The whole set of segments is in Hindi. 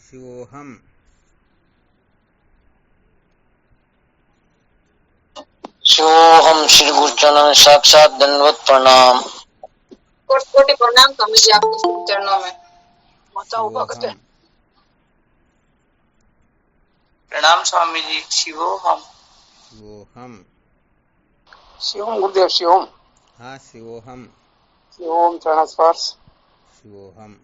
शिवोहम। शिवोहम। श्री गुरु चरणों में साक्षात दंडवत प्रणाम। कोटि कोटि प्रणाम स्वामी जी आपके चरणों में। शिवोहम। प्रणाम स्वामी जी। शिवोहम। शिवोहम। शिवम गुरुदेव शिवम। हाँ शिवोहम। शिवम चरण स्पर्श। शिवोहम।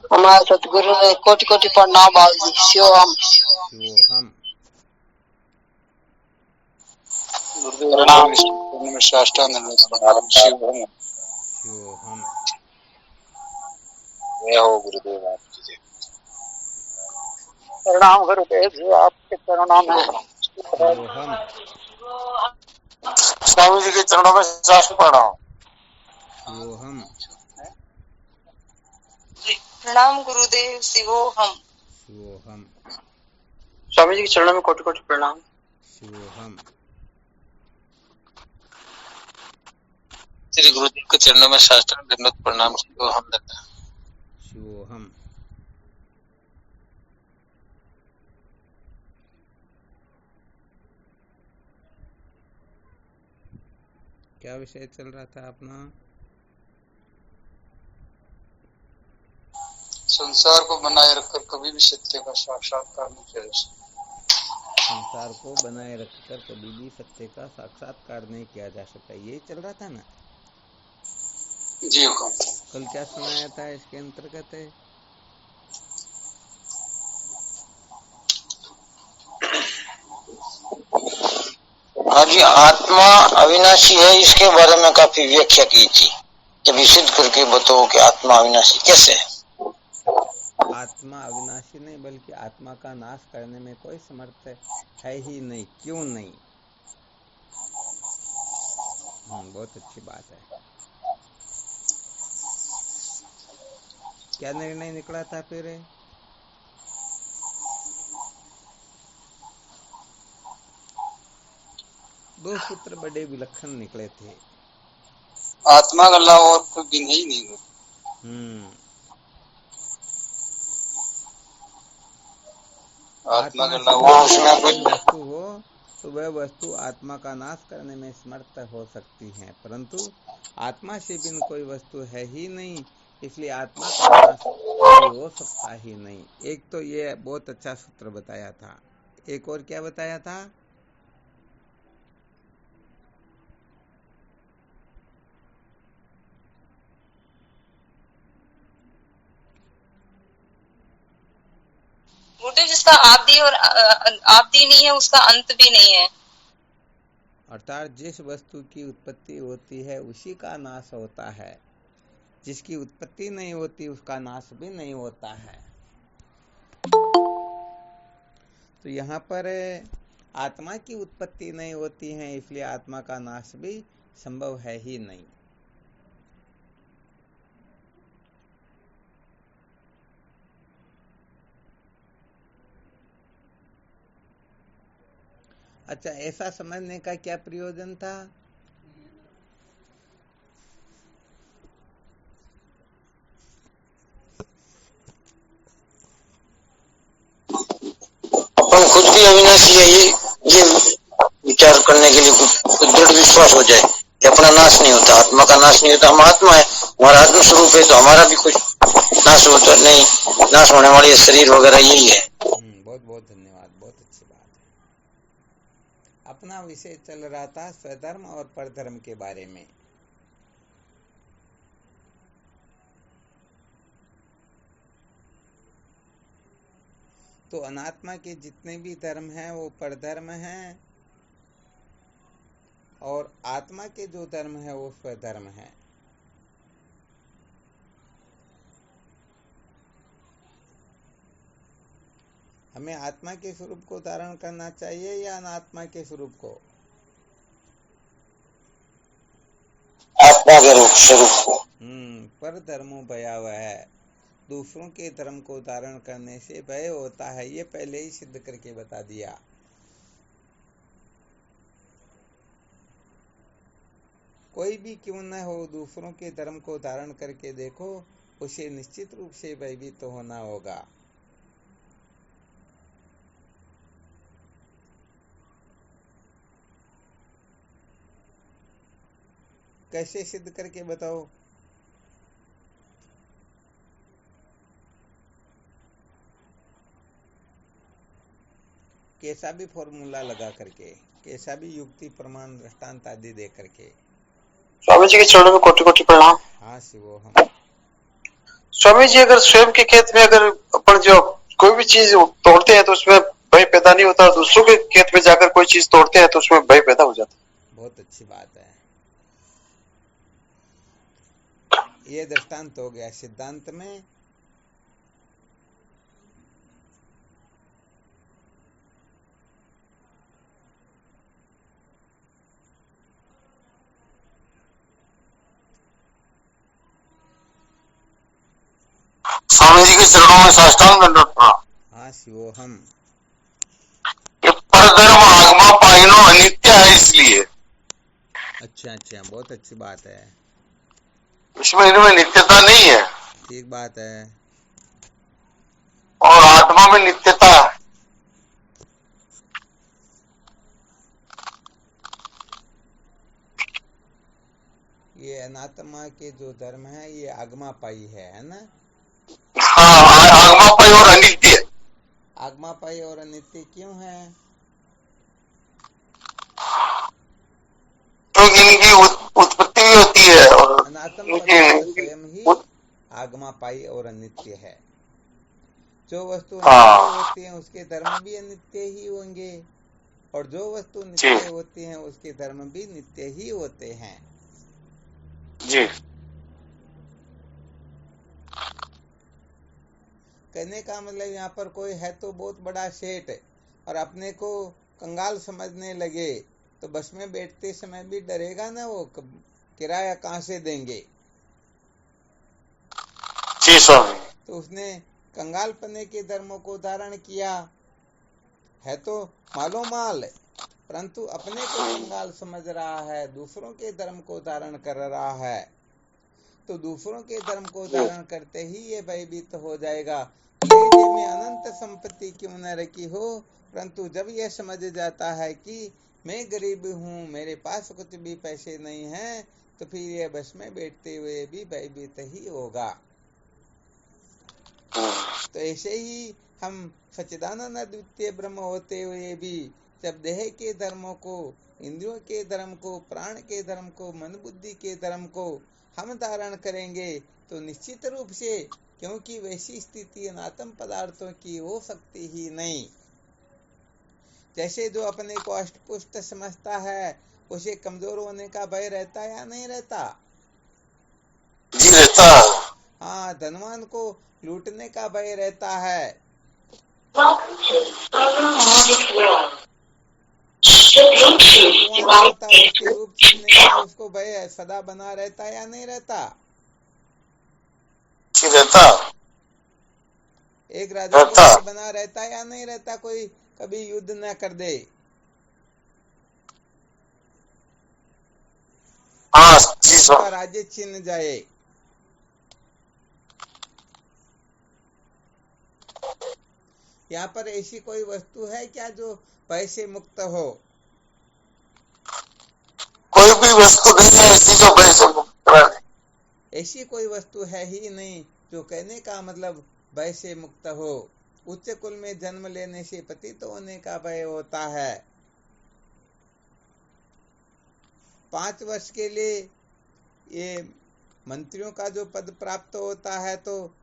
हमारे सतगुरु ने कोटि कोटि प्रणाम बाबू जी। शिवोहम। शिवोहम। प्रणाम। में साष्टांग दंडवत प्रणाम। शिवोहम। शिवोहम। जय हो गुरुदेव आपकी जय। प्रणाम गुरुदेव जी आपके चरणों में। शिवोहम। स्वामी जी के चरणों में साष्टांग प्रणाम। शिवोहम। प्रणाम गुरुदेव शिवोहम। शिवोहम। स्वामी जी के चरणों में कोटि कोटि प्रणाम। शिवोहम। श्री गुरुदेव के चरणों में साष्टांग दंडवत प्रणाम। शिवोहम। शिवोहम। क्या विषय चल रहा था अपना? संसार को बनाए रखकर कभी भी सत्य का साक्षात्कार नहीं किया जा सकता। संसार को बनाए रखकर कभी भी सत्य का साक्षात्कार नहीं किया जा सकता, यही चल रहा था ना। जी हुकुम। कल क्या सुनाया था इसके अंतर्गत? हाँ जी, आत्मा अविनाशी है, इसके बारे में काफी व्याख्या की थी। जब सिद्ध करके बताओ कि आत्मा अविनाशी कैसे है। आत्मा अविनाशी नहीं, बल्कि आत्मा का नाश करने में कोई समर्थ है ही नहीं। क्यों नहीं? बहुत अच्छी बात है। क्या निर्णय निकला था फिर? दो सूत्र बड़े विलक्षण निकले थे। आत्मा का अलावा और कोई दिन ही नहीं हो। आत्मा के आत्मा से अलावा उसमें कोई कोई वस्तु हो तो वह वस्तु आत्मा का नाश करने में समर्थ हो सकती है, परंतु आत्मा से बिन कोई वस्तु है ही नहीं, इसलिए आत्मा का नाश कभी हो सकता ही नहीं। एक तो ये बहुत अच्छा सूत्र बताया था। एक और क्या बताया था? गुरुदेव जिसका आदि और आदि नहीं है उसका अंत भी नहीं है। अर्थात जिस वस्तु की उत्पत्ति होती है उसी का नाश होता है, जिसकी उत्पत्ति नहीं होती उसका नाश भी नहीं होता है। तो यहाँ पर आत्मा की उत्पत्ति नहीं होती है, इसलिए आत्मा का नाश भी संभव है ही नहीं। अच्छा, ऐसा समझने का क्या प्रयोजन था? अपन खुद भी अविनाशी है, ये विचार करने के लिए कुछ दृढ़ विश्वास हो जाए कि अपना नाश नहीं होता, आत्मा का नाश नहीं होता। हम आत्मा है, हमारा आत्म स्वरूप है, तो हमारा भी कुछ नाश होता नहीं। नाश होने वाली शरीर वगैरह यही है। बहुत बहुत धन्यवाद, बहुत अच्छी बात है। अपना विषय चल रहा था स्वधर्म और परधर्म के बारे में। तो अनात्मा के जितने भी धर्म हैं वो परधर्म हैं, और आत्मा के जो धर्म है वो स्वधर्म है। हमें आत्मा के स्वरूप को धारण करना चाहिए या अनात्मा के स्वरूप को? आत्मा के रूप स्वरूप को। पर धर्मो भयावह है, दूसरों के धर्म को धारण करने से भय होता है, ये पहले ही सिद्ध करके बता दिया। कोई भी क्यों न हो, दूसरों के धर्म को धारण करके देखो, उसे निश्चित रूप से भयभीत तो होना होगा। कैसे सिद्ध करके बताओ? कैसा भी फॉर्मूला लगा करके, कैसा भी युक्ति प्रमाण दृष्टांत आदि दे करके। स्वामी जी के चरणों में कोटि कोटि प्रणाम। हाँ शिवो हम। स्वामी जी, अगर स्वयं के खेत में अगर अपन जो कोई भी चीज तोड़ते हैं तो उसमें भय पैदा नहीं होता, और दूसरों के खेत में जाकर कोई चीज तोड़ते हैं तो उसमें भय पैदा हो जाता है। बहुत अच्छी बात है। ये दृष्टांत हो गया सिद्धांत में। स्वामी जी के चरणों में साष्टांग दंडवत प्रणाम। हाँ शिवो हम। ये परधर्म आगमा पाइनो अनित्य है, इसलिए अच्छा अच्छा, बहुत अच्छी बात है। इसमें इनमें नित्यता नहीं है, ठीक बात है। और आत्मा में नित्यता है। ये अनात्मा के जो धर्म है ये आगमा पाई है ना? हाँ, आगमा पाई और अनित्य। आगमा पाई और अनित्य क्यों है? क्योंकि इनकी उत्पत्ति भी होती है और अनात्म पदार्थ स्वयं ही आगमा पाई और अनित्य है। जो वस्तु नित्य होती है उसके धर्म भी अनित्य ही होंगे, और जो वस्तु नित्य होती है उसके धर्म भी नित्य ही होते हैं जी। कहने का मतलब यहाँ पर कोई है तो बहुत बड़ा सेठ और अपने को कंगाल समझने लगे तो बस में बैठते समय भी डरेगा ना, वो किराया कहाँ से देंगे। जी स्वामी। तो उसने कंगालपने के धर्मों को धारण किया है, तो मालो माल, परंतु अपने को कंगाल समझ रहा है, दूसरों के धर्म को धारण कर रहा है। तो दूसरों के धर्म को धारण करते ही ये भयभीत हो जाएगा। ले में अनंत संपत्ति क्यों न रखी हो, परंतु जब यह समझ जाता है कि मैं गरीब हूँ, मेरे पास कुछ भी पैसे नहीं हैं, तो फिर ये बस में बैठते हुए भी भयभीत ही होगा। तो ऐसे ही हम सच्चिदानंद अद्वितीय ब्रह्म होते हुए भी जब देह के धर्मों को, इंद्रियों के धर्म को, प्राण के धर्म को, मन बुद्धि के धर्म को हम धारण करेंगे तो निश्चित रूप से, क्योंकि वैसी स्थिति अनात्म पदार्थों की हो सकती ही नहीं। जैसे जो अपने को अष्टपुष्ट समझता है उसे कमजोर होने का भय रहता या नहीं रहता? जी रहता। हाँ, धनवान को लूटने का भय रहता है। होता उसके रूप छीनने का उसको भय सदा बना रहता या नहीं रहता? रहता। एक राजा को भय बना रहता या नहीं रहता, कोई कभी युद्ध न कर दे? हाँ, उसका राज्य छीन जाए। यहाँ पर ऐसी कोई वस्तु है क्या जो भय से मुक्त हो? कोई भी वस्तु नहीं है ऐसी जो भय से मुक्त है। ऐसी कोई वस्तु है ही नहीं जो कहने का मतलब भय से मुक्त हो। उच्च कुल में जन्म लेने से पतित होने का भय होता है। 5 वर्ष के लिए ये मंत्रियों का जो पद प्राप्त होता है, तो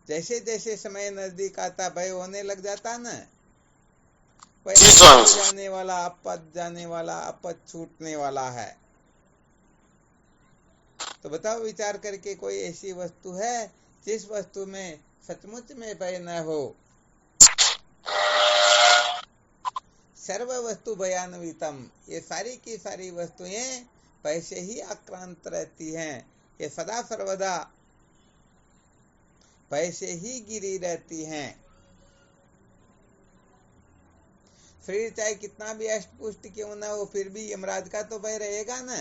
जैसे जैसे समय नजदीक आता भय होने लग जाता ना, जाने वाला, आपद जाने वाला, आपद छूटने वाला है। तो बताओ विचार करके, कोई ऐसी वस्तु है जिस वस्तु में सचमुच में भय न हो? सर्व वस्तु भयान्वितम, ये सारी की सारी वस्तुएं भय से ही आक्रांत रहती हैं। ये सदा सर्वदा भय से ही गिरी रहती हैं। शरीर चाहे कितना भी अष्टपुष्ट क्यों ना हो, फिर भी यमराज का तो भय रहेगा ना।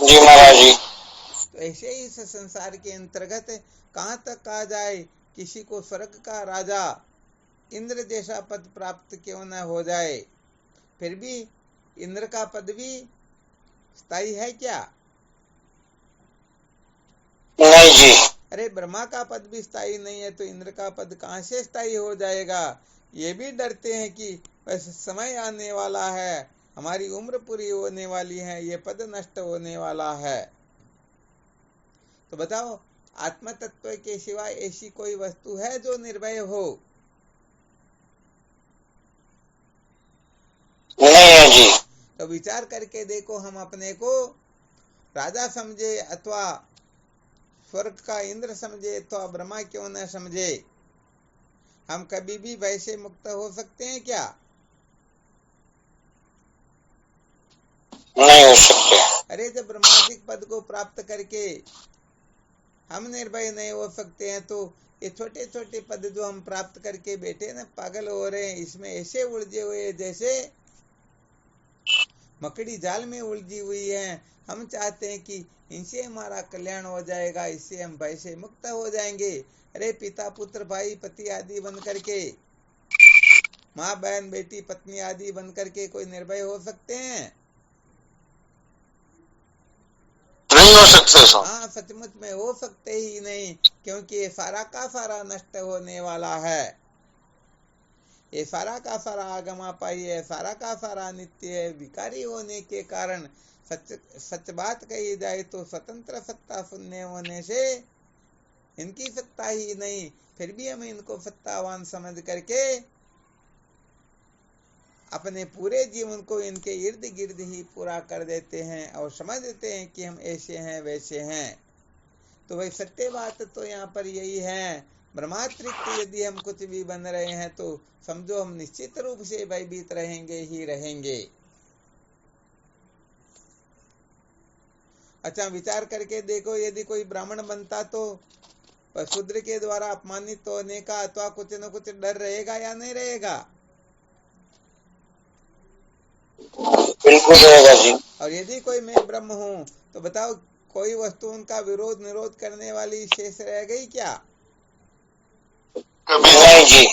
जी महाराज जी। तो ऐसे ही इस संसार के अंतर्गत कहाँ तक कहा जाए, किसी को स्वर्ग का राजा इंद्र जैसा पद प्राप्त क्यों न हो जाए, फिर भी इंद्र का पद भी स्थायी है क्या? नहीं जी। अरे ब्रह्मा का पद भी स्थायी नहीं है तो इंद्र का पद कहाँ से स्थायी हो जाएगा? ये भी डरते हैं कि बस समय आने वाला है, हमारी उम्र पूरी होने वाली है, ये पद नष्ट होने वाला है। तो बताओ, आत्म तत्व के सिवाय ऐसी कोई वस्तु है जो निर्भय हो? नहीं है जी। तो विचार करके देखो, हम अपने को राजा समझे अथवा स्वर्ग का इंद्र समझे अथवा ब्रह्मा क्यों न समझे, हम कभी भी भय से मुक्त हो सकते हैं क्या? नहीं हो सकते। अरे जब ब्रह्मादिक पद को प्राप्त करके हम निर्भय नहीं हो सकते हैं, तो ये छोटे छोटे पद जो हम प्राप्त करके बैठे ना, पागल हो रहे हैं, इसमें ऐसे उलझे हुए जैसे मकड़ी जाल में उलझी हुई है। हम चाहते हैं कि इनसे हमारा कल्याण हो जाएगा, इससे हम भय से मुक्त हो जाएंगे। अरे पिता पुत्र भाई पति आदि बन करके, माँ बहन बेटी पत्नी आदि बन करके कोई निर्भय हो सकते हैं? नहीं हो सकते सो। हाँ, सचमुच में हो सकते ही नहीं, क्योंकि ये सारा का सारा नष्ट होने वाला है। ये सारा का सारा आगमापाई है, सारा का सारा नित्य है। विकारी होने के कारण सच बात कही जाए तो स्वतंत्र सत्ता शून्य होने से इनकी सत्ता ही नहीं, फिर भी हम इनको सत्तावान समझ करके अपने पूरे जीवन को इनके इर्द गिर्द ही पूरा कर देते हैं और समझते हैं कि हम ऐसे हैं वैसे हैं। तो भाई सत्य बात तो यहाँ पर यही है, ब्रह्मातिरिक्त यदि हम कुछ भी बन रहे हैं तो समझो हम निश्चित रूप से भयभीत रहेंगे ही रहेंगे। अच्छा, विचार करके देखो, यदि कोई ब्राह्मण बनता तो शूद्र के द्वारा अपमानित होने का अथवा कुछ न कुछ डर रहेगा या नहीं रहेगा? बिल्कुल रहेगा जी। और यदि कोई मैं ब्रह्म हूं तो बताओ, कोई वस्तु उनका विरोध निरोध करने वाली शेष रह गई क्या? नहीं जी।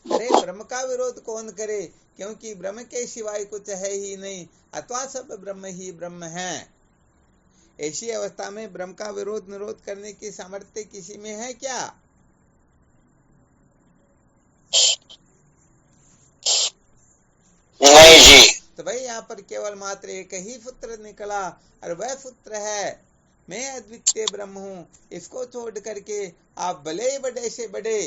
अरे ब्रह्म का विरोध कौन करे, क्योंकि ब्रह्म के सिवाय कुछ है ही नहीं, अथवा सब ब्रह्म ही ब्रह्म है। ऐसी अवस्था में ब्रह्म का विरोध निरोध करने की सामर्थ्य किसी में है क्या? नहीं जी। तो भाई यहाँ पर केवल मात्र एक ही पुत्र निकला, और वह पुत्र है मैं अद्वितीय ब्रह्म हूँ। इसको छोड़ करके आप भले ही बड़े से बड़े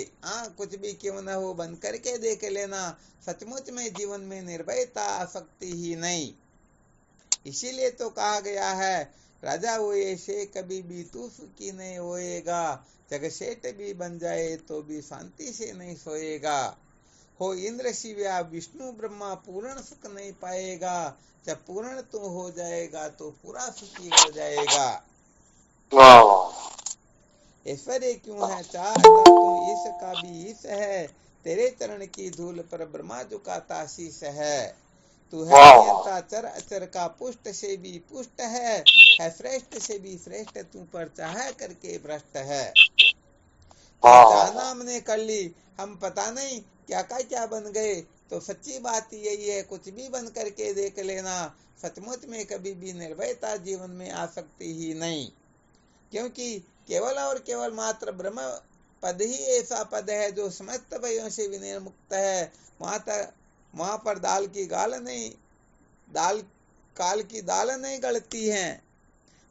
कुछ भी क्यों न हो बन करके देख लेना, सचमुच में जीवन में निर्भयता आ सकती ही नहीं। इसीलिए तो कहा गया है, राजा हुए से कभी भी तू सुखी नहीं होएगा, जग सेठ भी बन जाए तो भी शांति से नहीं सोएगा। हो इंद्र शिव्या विष्णु ब्रह्मा पूर्ण सुख नहीं पाएगा, जब पूर्ण तू हो जाएगा तो पूरा सुखी हो जाएगा। ऐश्वर्य क्यों है चाहता तू, ईश का भी ईश है, तेरे चरण की धूल पर ब्रह्मा झुकाता शीश है। तू है नियंता चर अचर का, पुष्ट से भी पुष्ट है श्रेष्ठ से भी श्रेष्ठ, तू पर चाह करके भ्रष्ट है। चाहना हमने कर ली, हम पता नहीं क्या बन गए। तो सच्ची बात यही है, कुछ भी बन करके देख लेना, सचमुच में कभी भी निर्भयता जीवन में आ सकती ही नहीं, क्योंकि केवल और केवल मात्र ब्रह्म पद ही ऐसा पद है जो समस्त भयों से विनिर्मुक्त है। वहां पर दाल काल की दाल नहीं गलती है,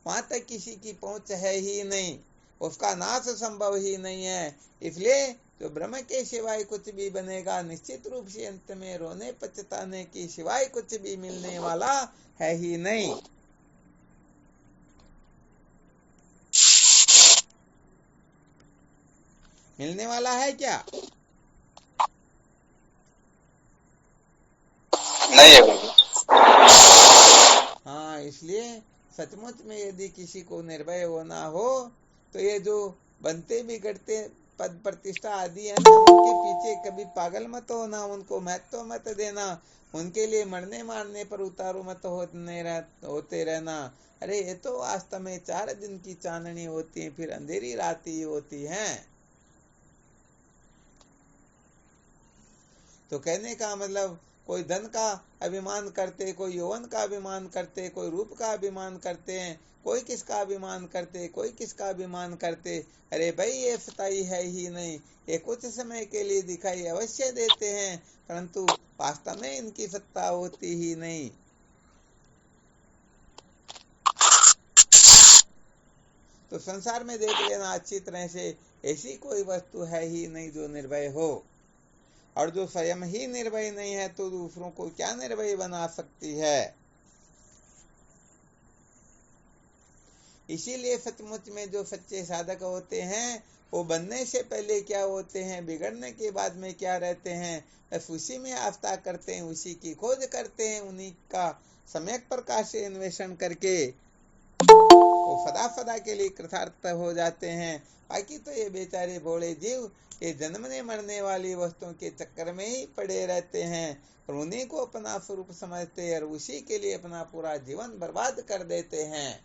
वहां तक किसी की पहुंच है ही नहीं, उसका नाश संभव ही नहीं है। इसलिए जो ब्रह्म के सिवाय कुछ भी बनेगा, निश्चित रूप से अंत में रोने पछताने की सिवाय कुछ भी मिलने वाला है ही नहीं। मिलने वाला है क्या? नहीं है। हाँ, इसलिए सचमुच में यदि किसी को निर्भय होना हो तो ये जो बनते बिगड़ते पद प्रतिष्ठा आदि है ना, उनके पीछे कभी पागल मत होना, उनको महत्व मत देना। उनके लिए मरने मारने पर उतारू मत होते रहना। अरे ये तो वास्तव में 4 दिन की चांदनी होती है, फिर अंधेरी रात ही होती है। तो कहने का मतलब, कोई धन का अभिमान करते, कोई यौवन का अभिमान करते, कोई रूप का अभिमान करते हैं, कोई किसका अभिमान करते, कोई किसका अभिमान करते। अरे भाई ये सताई है ही नहीं, ये कुछ समय के लिए दिखाई अवश्य देते हैं, परंतु वास्तव में इनकी सत्ता होती ही नहीं। तो संसार में देख लेना अच्छी तरह से, ऐसी कोई वस्तु है ही नहीं जो निर्भय हो, और जो स्वयं ही निर्भय नहीं है तो दूसरों को क्या निर्भय बना सकती है। इसीलिए सचमुच में जो सच्चे साधक होते हैं वो बनने से पहले क्या होते हैं, बिगड़ने के बाद में क्या रहते हैं, बस उसी में आस्था करते हैं, उसी की खोज करते हैं, उन्हीं का सम्यक प्रकाश से अन्वेषण करके वो सदा के लिए कृतार्थ हो जाते हैं। बाकी तो ये बेचारे भोले जीव ये जन्मने मरने वाली वस्तुओं के चक्कर में ही पड़े रहते हैं, और उन्हीं को अपना स्वरूप समझते हैं और उसी के लिए अपना पूरा जीवन बर्बाद कर देते हैं।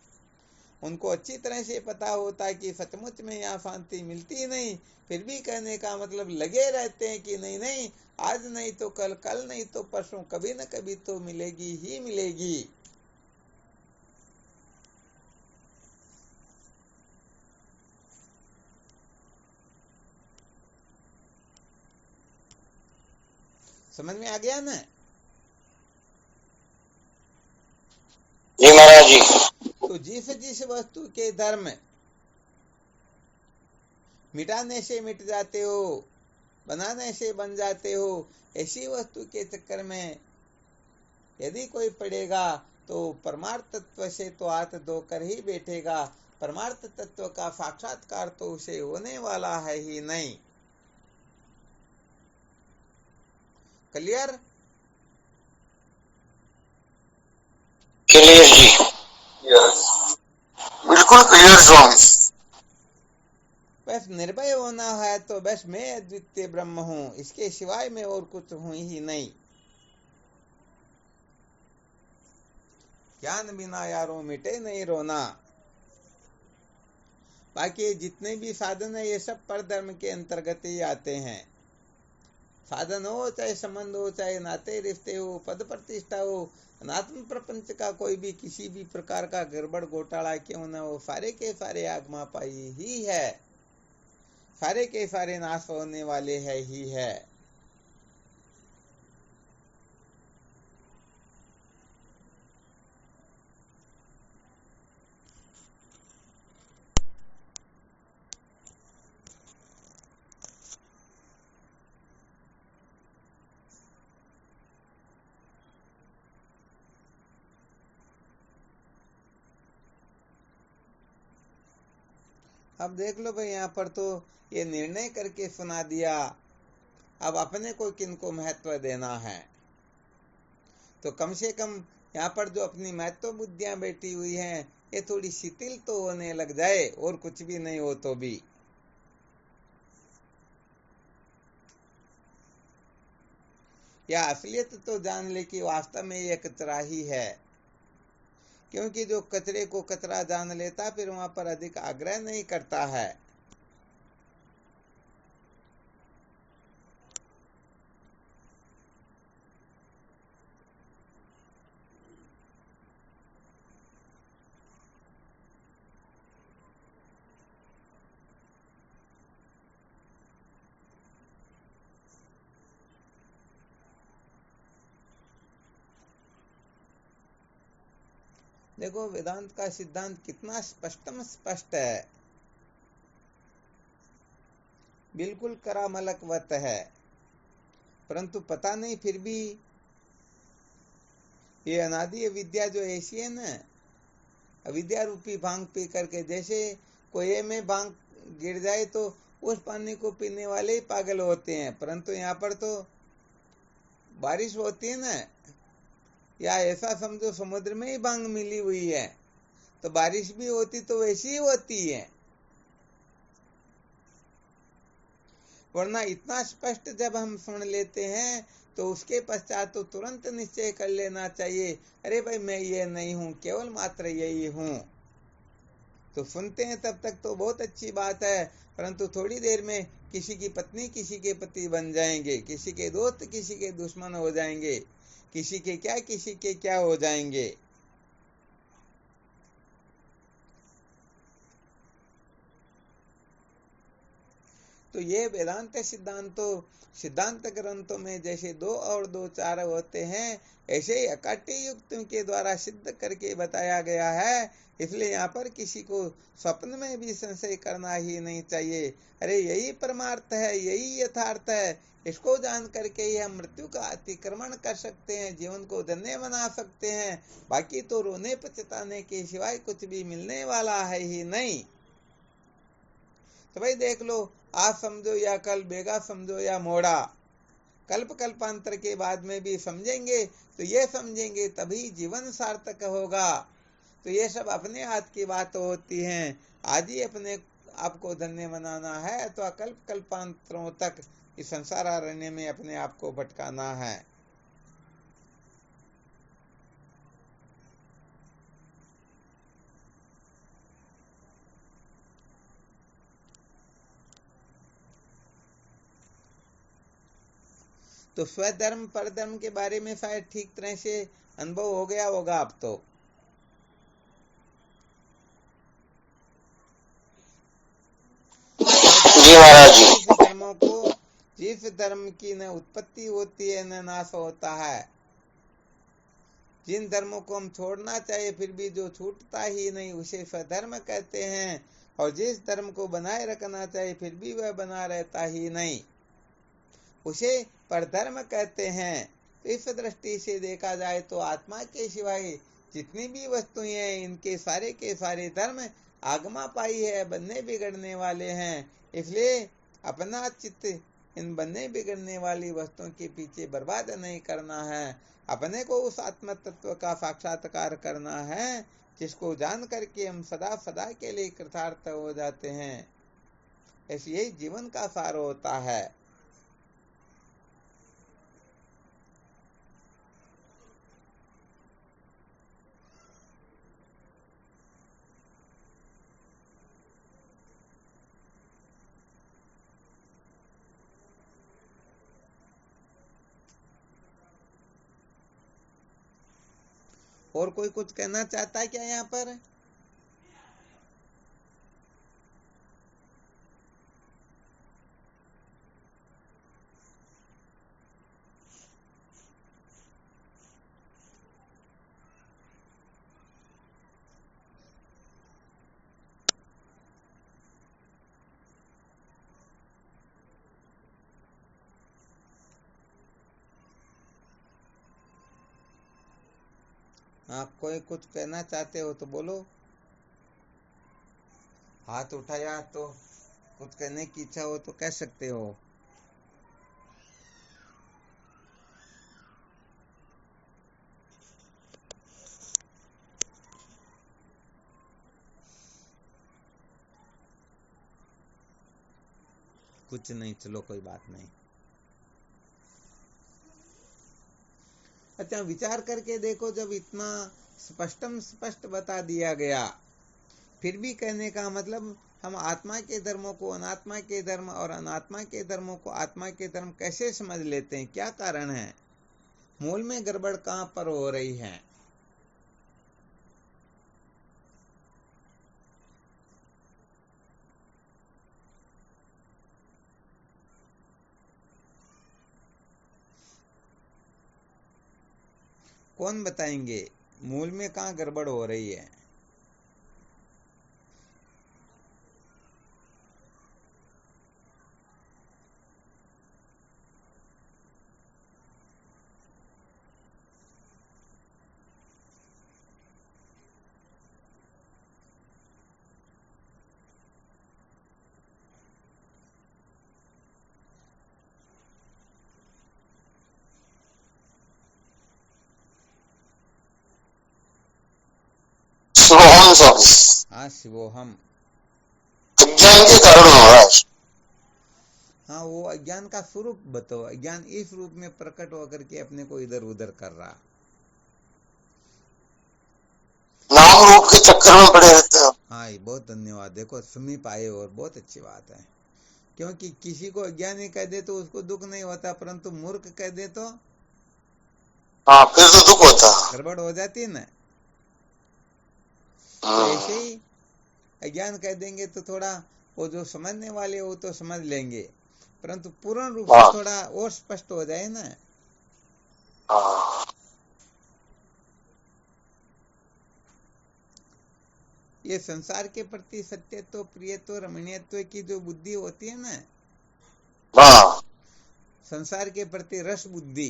उनको अच्छी तरह से पता होता है कि सचमुच में यहाँ शांति मिलती नहीं, फिर भी कहने का मतलब लगे रहते हैं कि नहीं नहीं, आज नहीं तो कल, कल नहीं तो परसों, कभी न कभी तो मिलेगी ही मिलेगी। समझ में आ गया ना? जी महाराज जी। तो जिस वस्तु के धर्म मिटाने से मिट जाते हो, बनाने से बन जाते हो, ऐसी वस्तु के चक्कर में यदि कोई पड़ेगा तो परमार्थ तत्व से तो हाथ धोकर ही बैठेगा। परमार्थ तत्व का साक्षात्कार तो उसे होने वाला है ही नहीं। क्लियर? क्लियर जी, बिल्कुल क्लियर स्वामी। बस निर्भय होना है तो बस मैं अद्वितीय ब्रह्म हूँ, इसके सिवाय मैं और कुछ हूँ ही नहीं। ज्ञान बिना यारों मिटे नहीं रोना। बाकी जितने भी साधन है ये सब परधर्म के अंतर्गत ही आते हैं। साधन हो चाहे संबंध हो, चाहे नाते रिश्ते हो, पद प्रतिष्ठा हो, अनात्म प्रपंच का कोई भी किसी भी प्रकार का गड़बड़ घोटाला क्यों न हो, सारे के सारे आगमा पाई ही है, सारे के सारे नाश होने वाले है ही है। अब देख लो भाई, यहाँ पर तो ये निर्णय करके सुना दिया, अब अपने को किनको महत्व देना है। तो कम से कम यहाँ पर जो अपनी महत्व बुद्धियां बैठी हुई हैं ये थोड़ी शिथिल तो होने लग जाए, और कुछ भी नहीं हो तो भी। या असलियत तो जान ले कि वास्तव में ये कचरा ही है, क्योंकि जो कचरे को कचरा जान लेता फिर वहां पर अधिक आग्रह नहीं करता है। देखो वेदांत का सिद्धांत कितना स्पष्ट है, बिल्कुल करामलकवत है, परंतु पता नहीं फिर भी ये अनादि विद्या जो ऐसी है ना, अविद्या रूपी भांग पी करके, जैसे कुएं में भांग गिर जाए तो उस पानी को पीने वाले ही पागल होते हैं, परंतु यहाँ पर तो बारिश होती है ना, या ऐसा समझो समुद्र में ही भांग मिली हुई है, तो बारिश भी होती तो वैसी ही होती है। वरना इतना स्पष्ट जब हम सुन लेते हैं तो उसके पश्चात तो तुरंत निश्चय कर लेना चाहिए, अरे भाई मैं ये नहीं हूँ, केवल मात्र यही हूँ। तो सुनते हैं तब तक तो बहुत अच्छी बात है, परंतु थोड़ी देर में किसी की पत्नी किसी के पति बन जाएंगे, किसी के दोस्त किसी के दुश्मन हो जाएंगे, किसी के क्या हो जाएंगे। तो ये वेदांत सिद्धांत ग्रंथों में जैसे 2 और 2 4 होते हैं, ऐसे ही अकाट्य युक्तियों के द्वारा सिद्ध करके बताया गया है। इसलिए यहाँ पर किसी को स्वप्न में भी संशय करना ही नहीं चाहिए। अरे यही परमार्थ है, यही यथार्थ है, इसको जान करके ही हम मृत्यु का अतिक्रमण कर सकते हैं, जीवन को धन्य बना सकते हैं। बाकी तो रोने पछताने के सिवाय कुछ भी मिलने वाला है ही नहीं। तो भाई देख लो, आज समझो या कल, बेगा समझो या मोड़ा, कल्प कल्पांतर के बाद में भी समझेंगे तो ये समझेंगे तभी जीवन सार्थक होगा। तो ये सब अपने हाथ की बात होती हैं। आज ही अपने आपको धन्य बनाना है अथवा कल्प कल्पांतरों तक इस संसार अरण्य में अपने आप को भटकाना है। तो स्वधर्म परधर्म के बारे में शायद ठीक तरह से अनुभव हो गया होगा अब तो। जी महाराज जी। जिस धर्म की न उत्पत्ति होती है न नाश होता है, जिन धर्मों को हम छोड़ना चाहिए फिर भी जो छूटता ही नहीं उसे स्वधर्म कहते हैं, और जिस धर्म को बनाए रखना चाहिए फिर भी वह बना रहता ही नहीं उसे परधर्म कहते हैं। तो इस दृष्टि से देखा जाए तो आत्मा के सिवाय जितनी भी वस्तुएं हैं, इनके सारे के सारे धर्म आगमा पाई है, बनने बिगड़ने वाले हैं। इसलिए अपना चित्त इन बनने बिगड़ने वाली वस्तुओं के पीछे बर्बाद नहीं करना है, अपने को उस आत्म तत्व का साक्षात्कार करना है जिसको जान करके हम सदा सदा के लिए कृतार्थ हो जाते हैं। ऐसे यही जीवन का सार होता है। और कोई कुछ कहना चाहता है क्या यहाँ पर? आप कोई कुछ कहना चाहते हो तो बोलो। हाथ उठाया तो कुछ कहने की इच्छा हो तो कह सकते हो। कुछ नहीं, चलो कोई बात नहीं। अच्छा, विचार करके देखो, जब इतना स्पष्ट बता दिया गया फिर भी कहने का मतलब हम आत्मा के धर्मों को अनात्मा के धर्म और अनात्मा के धर्मों को आत्मा के धर्म कैसे समझ लेते हैं? क्या कारण है? मूल में गड़बड़ कहाँ पर हो रही है? कौन बताएंगे मूल में कहाँ गड़बड़ हो रही है? शिवोहम सब हाँ, शिवोहम विज्ञान के कारण हो रहा है। हाँ, वो अज्ञान का स्वरूप बताओ। अज्ञान इस रूप में प्रकट होकर के अपने को इधर उधर कर रहा, नाम रूप के चक्कर में पड़े रहते हैं। हाँ, ये बहुत धन्यवाद। देखो समीप आए और बहुत अच्छी बात है। क्योंकि किसी को अज्ञानी कह दे तो उसको दुख नहीं होता, परंतु मूर्ख कह दे तो हाँ, फिर तो दुख होता है। गड़बड़ हो जाती है ना। तो हाँ, ऐसे ही अज्ञान कह देंगे तो थोड़ा वो जो समझने वाले वो तो समझ लेंगे, परंतु पूर्ण रूप से हाँ, थोड़ा और स्पष्ट हो जाए ना। हाँ, ये संसार के प्रति सत्यत्व, प्रियत्व, रमणीयत्व की जो बुद्धि होती है ना, हाँ, संसार के प्रति रस बुद्धि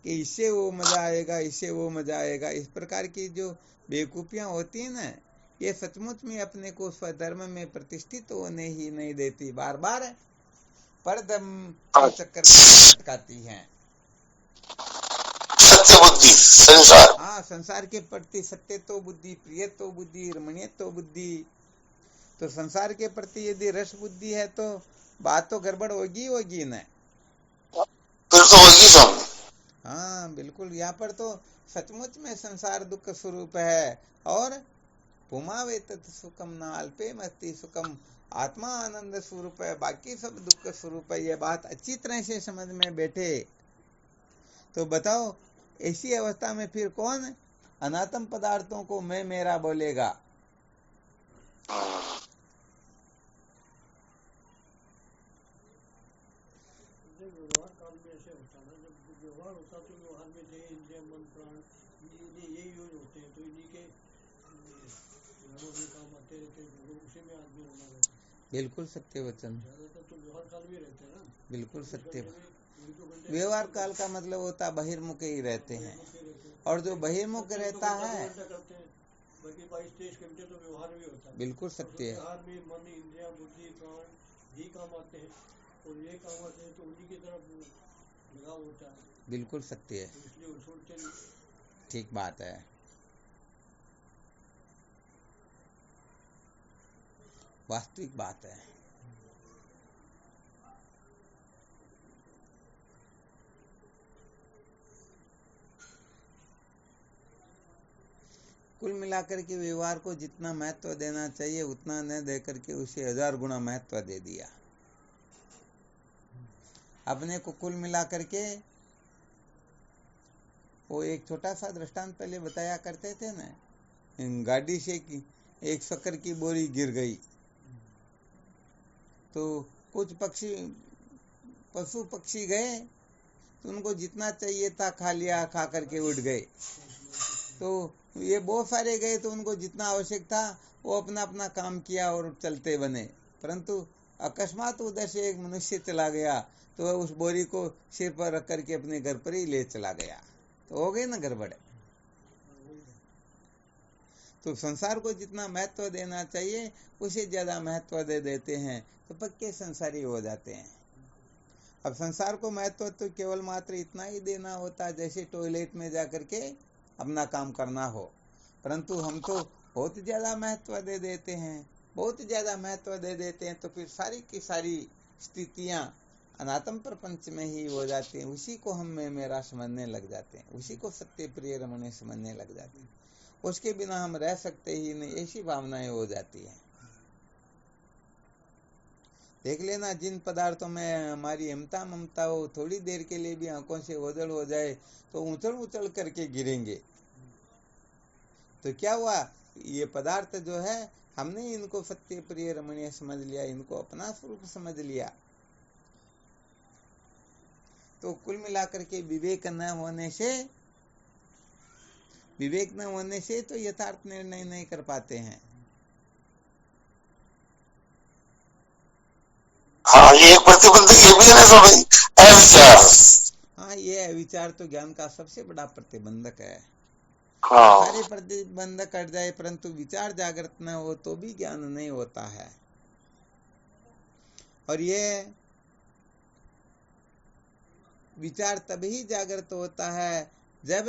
कि इससे वो मजा आएगा, इससे वो मजा आएगा, इस प्रकार की जो बेवकूफियां होती है ना, ये सचमुच में अपने को स्वधर्म में प्रतिष्ठित होने ही नहीं देती, बार बार परदम के चक्कर में भटकाती हैं। सत्य बुद्धि संसार। हाँ, संसार के प्रति सत्यत्व बुद्धि, प्रियत्व बुद्धि, रमणीयत्व बुद्धि। तो संसार के प्रति यदि रस बुद्धि है तो बात तो गड़बड़ होगी ना। फिर तो होगी स्वामी। हाँ बिल्कुल, यहाँ पर तो सचमुच में संसार दुख स्वरूप है। और पुमावे तत् सुखम न अल्पे मस्ति सुखम, आत्मा आनंद स्वरूप है, बाकी सब दुख स्वरूप है। ये बात अच्छी तरह से समझ में बैठे तो बताओ, ऐसी अवस्था में फिर कौन अनात्म पदार्थों को मैं मेरा बोलेगा? व्यवहार काल में ऐसे होता है ना, जब व्यवहार होता तो व्यवहार में देह, इंद्रिय, मन, प्राण ये यूज होते हैं, तो इन्हीं के घरों में काम आते रहते हैं, भोगों उसी में आदमी होना रहता है। बिल्कुल सत्य वचन, ज्यादातर तो व्यवहार काल में रहते हैं ना। बिल्कुल सत्य। 1-2 घंटे व्यवहार काल का मतलब होता बहिर्मुख ही रहते हैं, और जो बहिर्मुख रहता है करते हैं, बाकी 22-23 घंटे तो व्यवहार भी होता है। बिल्कुल सत्य है। व्यवहार में मन, इंद्रिया, बुद्धि, प्राण ही काम आते हैं, और ये काम आते हैं तो उन्हीं की तरफ लगाव होता है। बिल्कुल सत्य है, तो इसलिए वो छोड़ते नहीं। ठीक बात है, वास्तविक बात है। कुल मिलाकर के व्यवहार को जितना महत्व देना चाहिए उतना न दे करके उसे 1000 गुना महत्व दे दिया। अपने को कुल मिलाकर के वो एक छोटा सा दृष्टांत पहले बताया करते थे ना, गाड़ी से एक शक्कर की बोरी गिर गई तो कुछ पशु पक्षी गए तो उनको जितना चाहिए था खा लिया, खा करके उड़ गए। तो ये बहुत सारे गए तो उनको जितना आवश्यक था वो अपना अपना काम किया और चलते बने, परंतु अकस्मात उधर से एक मनुष्य चला गया तो उस बोरी को सिर पर रख करके अपने घर पर ही ले चला गया, तो हो गई ना गड़बड़। तो संसार को जितना महत्व देना चाहिए उसे ज्यादा महत्व दे देते हैं तो पक्के संसारी हो जाते हैं। अब संसार को महत्व तो केवल मात्र इतना ही देना होता है जैसे टॉयलेट में जाकर के अपना काम करना हो, परंतु हम तो बहुत ज्यादा महत्व दे देते हैं, बहुत ज्यादा महत्व दे देते हैं, तो फिर सारी की सारी स्थितियां अनात्म प्रपंच में ही हो जाती हैं। उसी को हम में मेरा समझने लग जाते हैं, उसी को सत्य प्रिय रमणीय समझने लग जाते हैं, उसके बिना हम रह सकते ही नहीं, ऐसी भावनाएं हो जाती हैं। देख लेना, जिन पदार्थों में हमारी ममता ममता हो, थोड़ी देर के लिए भी आंखों से ओझल हो जाए तो उछल उछल करके गिरेंगे। तो क्या हुआ, ये पदार्थ जो है हमने इनको सत्य प्रिय रमणीय समझ लिया, इनको अपना स्वरूप समझ लिया। तो कुल मिलाकर के विवेक न होने से तो यथार्थ निर्णय नहीं कर पाते हैं। हाँ, ये एक प्रतिबंधक ये भी है ना भाई, अविचार। हाँ, ये अविचार तो ज्ञान का सबसे बड़ा प्रतिबंधक है। हाँ, सारे प्रतिबंधक कट जाए परंतु विचार जागृत न हो तो भी ज्ञान नहीं होता है। और ये विचार तभी जागृत होता है जब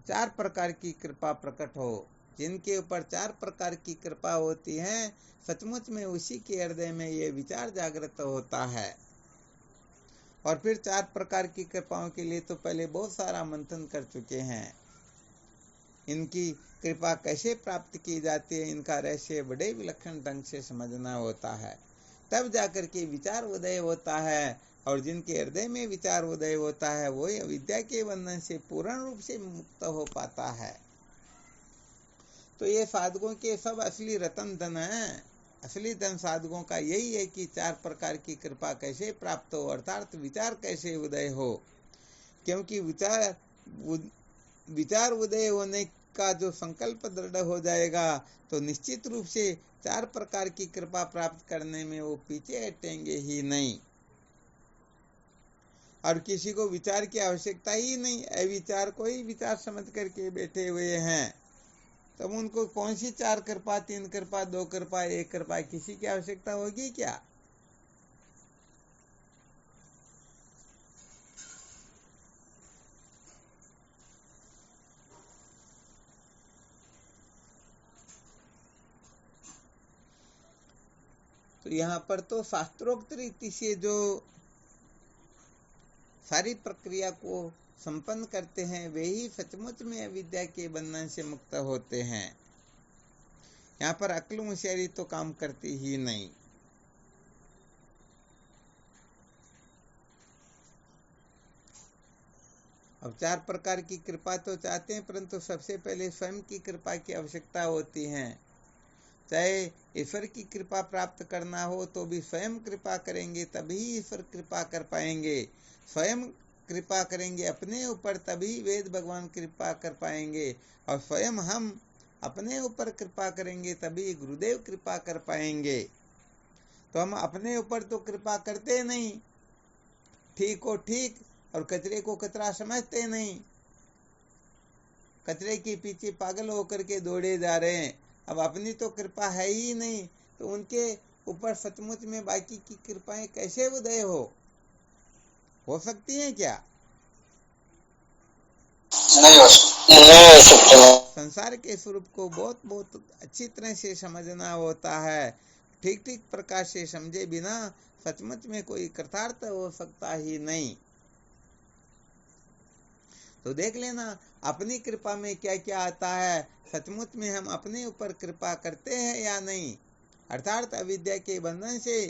4 प्रकार की कृपा प्रकट हो। जिनके ऊपर 4 प्रकार की कृपा होती है, सचमुच में उसी के हृदय में ये विचार जागृत होता है। और फिर 4 प्रकार की कृपाओं के लिए तो पहले बहुत सारा मंथन कर चुके हैं। इनकी कृपा कैसे प्राप्त की जाती है, इनका रहस्य बड़े विलक्षण ढंग से समझना होता है, तब जाकर के विचार उदय होता है। और जिनके हृदय में विचार उदय होता है वही अविद्या के बंधन से पूर्ण रूप से मुक्त हो पाता है। तो ये साधकों के सब असली रतन धन है। असली धन साधकों का यही है कि 4 प्रकार की कृपा कैसे प्राप्त हो, अर्थात विचार कैसे उदय हो। क्योंकि विचार उदय होने का जो संकल्प दृढ़ हो जाएगा तो निश्चित रूप से 4 प्रकार की कृपा प्राप्त करने में वो पीछे हटेंगे ही नहीं। और किसी को विचार की आवश्यकता ही नहीं, अविचार को ही विचार समझ करके बैठे हुए हैं। तब उनको कौन सी 4 कृपा, 3 कृपा, 2 कृपा, 1 कृपा, किसी की आवश्यकता होगी क्या? तो यहाँ पर तो शास्त्रोक्त रीति से जो सारी प्रक्रिया को संपन्न करते हैं वे ही सचमुच में अविद्या के बंधन से मुक्त होते हैं। यहाँ पर अक्ल होशियारी तो काम करती ही नहीं। अब 4 प्रकार की कृपा तो चाहते हैं, परंतु सबसे पहले स्वयं की कृपा की आवश्यकता होती है। चाहे ईश्वर की कृपा प्राप्त करना हो तो भी स्वयं कृपा करेंगे तभी ईश्वर कृपा कर पाएंगे। स्वयं कृपा करेंगे अपने ऊपर तभी वेद भगवान कृपा कर पाएंगे। और स्वयं हम अपने ऊपर कृपा करेंगे तभी गुरुदेव कृपा कर पाएंगे। तो हम अपने ऊपर तो कृपा करते नहीं, ठीक को ठीक और कचरे को कचरा समझते नहीं, कचरे के पीछे पागल होकर के दौड़े जा रहे हैं। अब अपनी तो कृपा है ही नहीं, तो उनके ऊपर सचमुच में बाकी की कृपाएं कैसे उदय हो सकती हैं क्या? नहीं हो सकते। संसार के स्वरूप को बहुत बहुत अच्छी तरह से समझना होता है। ठीक ठीक प्रकार से समझे बिना सचमुच में कोई कृतार्थ हो सकता ही नहीं। तो देख लेना अपनी कृपा में क्या क्या आता है, सचमुच में हम अपने ऊपर कृपा करते हैं या नहीं। अर्थात अविद्या के बंधन से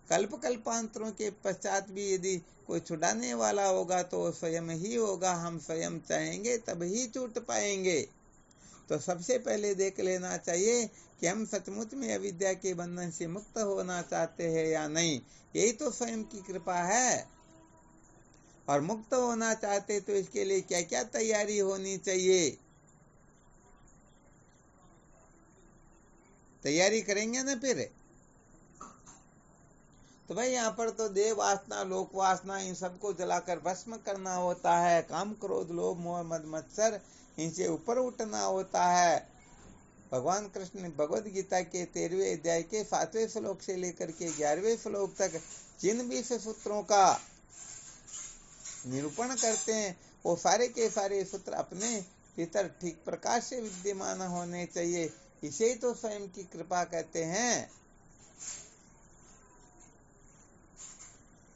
कल्प कल्पांतरों के पश्चात भी यदि कोई छुड़ाने वाला होगा तो स्वयं ही होगा। हम स्वयं चाहेंगे तब ही छूट पाएंगे। तो सबसे पहले देख लेना चाहिए कि हम सचमुच में अविद्या के बंधन से मुक्त होना चाहते हैं या नहीं। यही तो स्वयं की कृपा है। और मुक्त होना चाहते तो इसके लिए क्या क्या तैयारी होनी चाहिए, तैयारी करेंगे ना फिर। तो भाई यहाँ पर तो देव वासना, लोक वासना, इन सबको जलाकर भस्म करना होता है। काम, क्रोध, लोभ, मोह, मद, मत्सर, इनसे ऊपर उठना होता है। भगवान कृष्ण ने भगवद गीता के 13वें अध्याय के 7वें श्लोक से लेकर के 11वें श्लोक तक जिन 20 सूत्रों का निरूपण करते हैं वो सारे के सारे सूत्र अपने भीतर ठीक प्रकाश से विद्यमान होने चाहिए। इसे ही तो स्वयं की कृपा कहते हैं।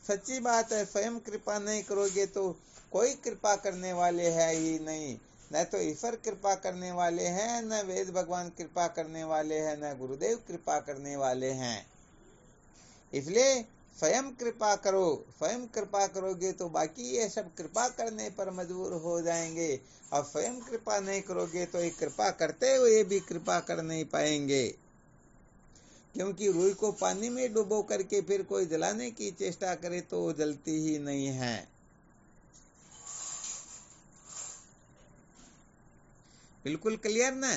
सच्ची बात है, स्वयं कृपा नहीं करोगे तो कोई कृपा करने वाले है ही नहीं। न तो ईश्वर कृपा करने वाले हैं, न वेद भगवान कृपा करने वाले हैं, न गुरुदेव कृपा करने वाले हैं। इसलिए स्वयं कृपा करो। स्वयं कृपा करोगे तो बाकी ये सब कृपा करने पर मजबूर हो जाएंगे। और स्वयं कृपा नहीं करोगे तो ये कृपा करते हुए भी कृपा कर नहीं पाएंगे। क्योंकि रूई को पानी में डुबो करके फिर कोई जलाने की चेष्टा करे तो वो जलती ही नहीं है। बिल्कुल क्लियर ना?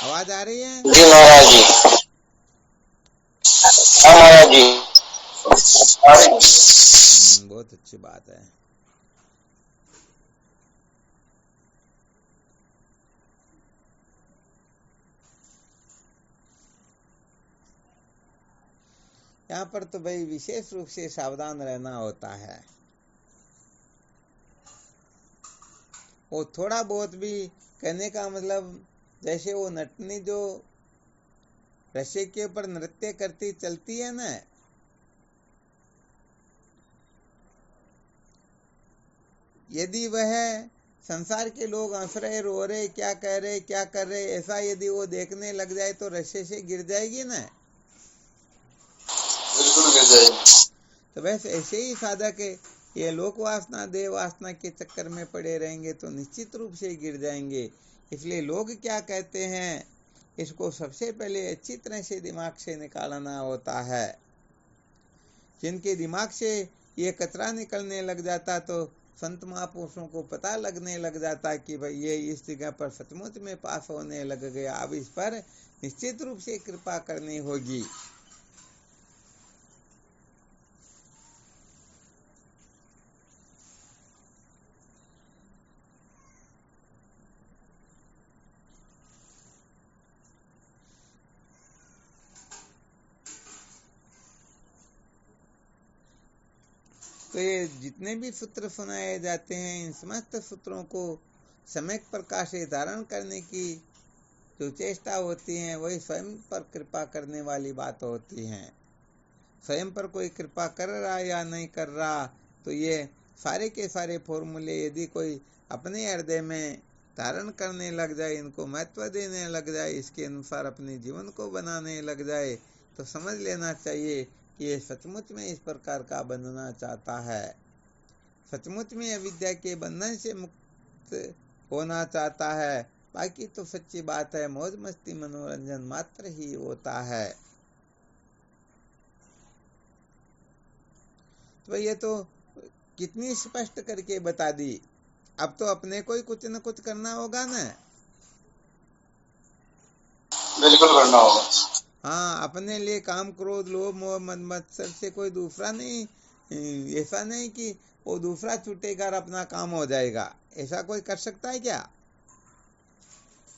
आवाज आ रही है? जी महाराज जी। हाँ महाराज जी। बहुत अच्छी बात है। यहाँ पर तो भाई विशेष रूप से सावधान रहना होता है। वो थोड़ा बहुत भी कहने का मतलब, जैसे वो नटनी जो रस्से के ऊपर नृत्य करती चलती है ना, यदि वह संसार के लोग हंस रहे, रो रहे, क्या कह रहे, क्या कर रहे, ऐसा यदि वो देखने लग जाए तो रस्से से गिर जाएगी ना। बिल्कुल गिर जाएगी। तो वैसे ऐसे ही साधक ये लोक वासना देह वासना के चक्कर में पड़े रहेंगे तो निश्चित रूप से गिर जाएंगे। इसलिए लोग क्या कहते हैं, इसको सबसे पहले अच्छी तरह से दिमाग से निकालना होता है। जिनके दिमाग से ये कचरा निकलने लग जाता तो संत महापुरुषों को पता लगने लग जाता कि भाई ये इस जगह पर सचमुच में पास होने लग गया, अब इस पर निश्चित रूप से कृपा करनी होगी। तो ये जितने भी सूत्र सुनाए जाते हैं, इन समस्त सूत्रों को सम्यक प्रकार से धारण करने की जो चेष्टा होती है वही स्वयं पर कृपा करने वाली बात होती है। स्वयं पर कोई कृपा कर रहा या नहीं कर रहा, तो ये सारे के सारे फॉर्मूले यदि कोई अपने हृदय में धारण करने लग जाए, इनको महत्व देने लग जाए, इसके अनुसार अपने जीवन को बनाने लग जाए, तो समझ लेना चाहिए कि ये सचमुच में इस प्रकार का बनना चाहता है, सचमुच में अविद्या के बंधन से मुक्त होना चाहता है। बाकी तो सच्ची बात है, मौज मस्ती मनोरंजन मात्र ही होता है। तो ये तो कितनी स्पष्ट करके बता दी। अब तो अपने को ही कुछ न कुछ करना होगा ना। बिल्कुल करना होगा। हाँ, अपने लिए काम क्रोध लोभ मोह मद मत्सर से कोई दूसरा नहीं, ऐसा नहीं कि वो दूसरा छूटेगा और अपना काम हो जाएगा, ऐसा कोई कर सकता है क्या?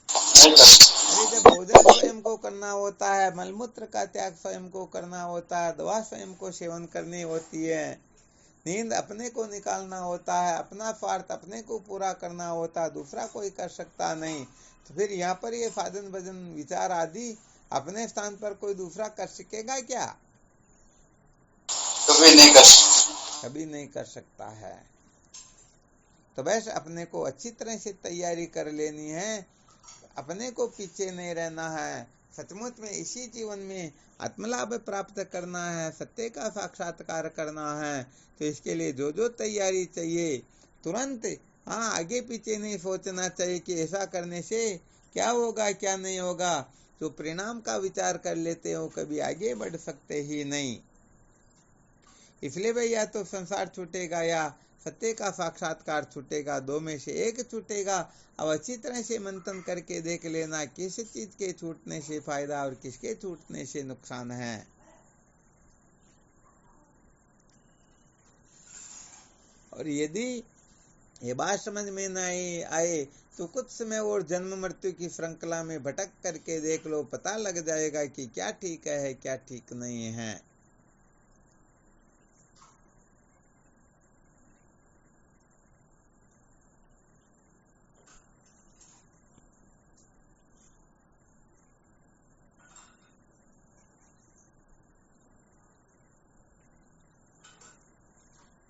नहीं कर सकते। अरे जब भोजन स्वयं को करना होता है, मलमूत्र का त्याग स्वयं को करना होता है, दवा स्वयं को सेवन करनी होती है, नींद अपने को निकालना होता है, अपना स्वार्थ अपने को पूरा करना होता है, दूसरा कोई कर सकता नहीं। तो फिर यहाँ पर ये साधन भजन विचार आदि अपने स्थान पर कोई दूसरा कर सकेगा क्या? कभी नहीं कर सकते। कभी नहीं कर सकता है। तो बस अपने को अच्छी तरह से तैयारी कर लेनी है, अपने को पीछे नहीं रहना है, सचमुच में इसी जीवन में आत्मलाभ प्राप्त करना है, सत्य का साक्षात्कार करना है। तो इसके लिए जो जो तैयारी चाहिए तुरंत, हाँ, आगे पीछे नहीं सोचना चाहिए कि ऐसा करने से क्या होगा क्या नहीं होगा। जो परिणाम का विचार कर लेते हो कभी आगे बढ़ सकते ही नहीं। इसलिए भाई या तो संसार छूटेगा या सत्य का साक्षात्कार छूटेगा, दो में से एक छूटेगा। अब अच्छी तरह से मंथन करके देख लेना किस चीज के छूटने से फायदा और किसके छूटने से नुकसान है। और यदि ये बात समझ में न आए तो कुछ समय और जन्म मृत्यु की श्रृंखला में भटक करके देख लो, पता लग जाएगा कि क्या ठीक है क्या ठीक नहीं है।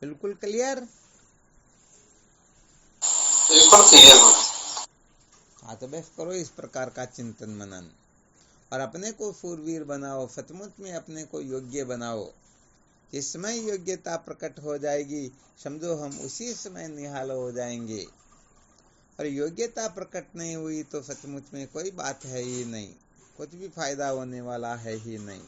बिल्कुल क्लियर? बिल्कुल क्लियर। हाँ, तो बस करो इस प्रकार का चिंतन मनन और अपने को शूरवीर बनाओ, सचमुच में अपने को योग्य बनाओ। जिस समय योग्यता प्रकट हो जाएगी समझो हम उसी समय निहाल हो जाएंगे। और योग्यता प्रकट नहीं हुई तो सचमुच में कोई बात है ही नहीं, कुछ भी फायदा होने वाला है ही नहीं।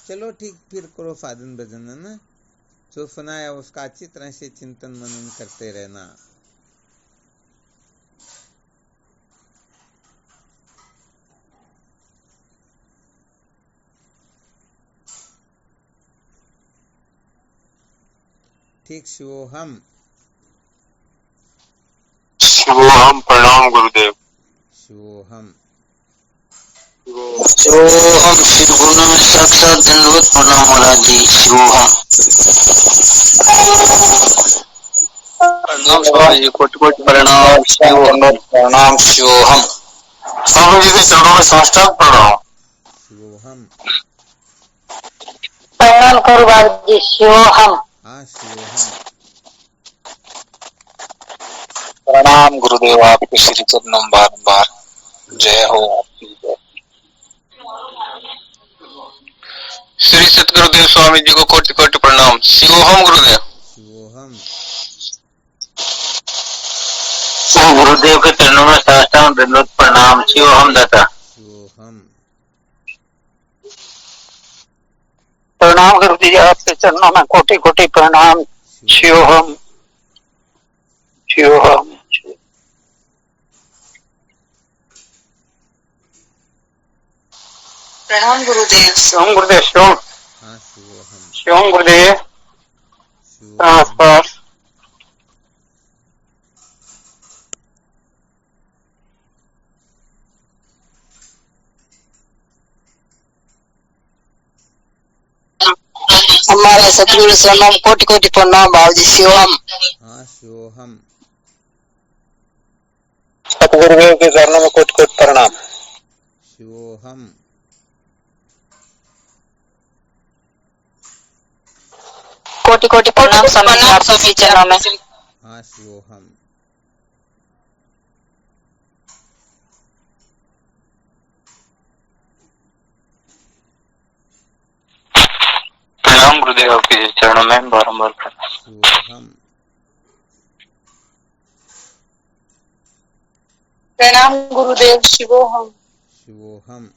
चलो ठीक, फिर करो साधन भजन, है ना। जो सुनाया उसका अच्छी तरह से चिंतन मनन करते रहना। ठीक शिवोहम। शिवोहम। प्रणाम गुरुदेव। शिवोहम। शिवोहम श्री गुरु में साक्षात दंडवत प्रणाम महाराज जी। शिवोहम। प्रणाम स्वामी जी, कोटि कोटि प्रणाम। शिवोहम। प्रणाम शिवोहम। स्वामी जी के चरणों में साष्टांग प्रणाम। शिवोहम। प्रणाम करो बाबू जी। शिवोहम। हाँ शिवोहम। प्रणाम गुरुदेव, आपके श्री चरणों में बार-बार जय हो। श्री सतगुरुदेव स्वामी जी को कोटि कोटि प्रणाम। शिवोहम गुरुदेव। शिवोहम। गुरुदेव के चरणों में साष्टांग दंडवत प्रणाम। शिवोहम दाता। शिवोहम। प्रणाम गुरु जी, आपके चरणों में कोटि कोटि प्रणाम। शिवोहम। शिवोहम। प्रणाम गुरुदेव। शिवम गुरुदेव। शिवम। हाँ शिवोहम। शिवम गुरुदेव। शिवोहम। नमस्कार। हमारे सतगुरु चरणों में कोटि कोटि प्रणाम बाबू जी। शिवम। हाँ शिवोहम। सतगुरुदेव के चरणों में कोटि कोटि प्रणाम। शिवोहम। कोटि कोटि प्रणाम स्वामी जी, आपके चरणों में। हाँ शिवोहम। प्रणाम गुरुदेव, आपके चरणों में बारंबार प्रणाम। शिवोहम। प्रणाम गुरुदेव। शिवोहम। शिवोहम।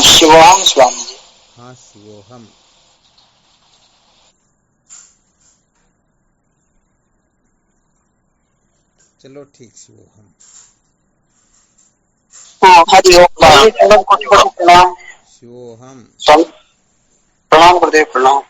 शिवोहम स्वामी जी। हाँ शिवोहम। चलो ठीक शिवोहम। हरिओम। कोटि कोटि प्रणाम। शिवोहम। प्रणाम गुरुदेव। प्रणाम।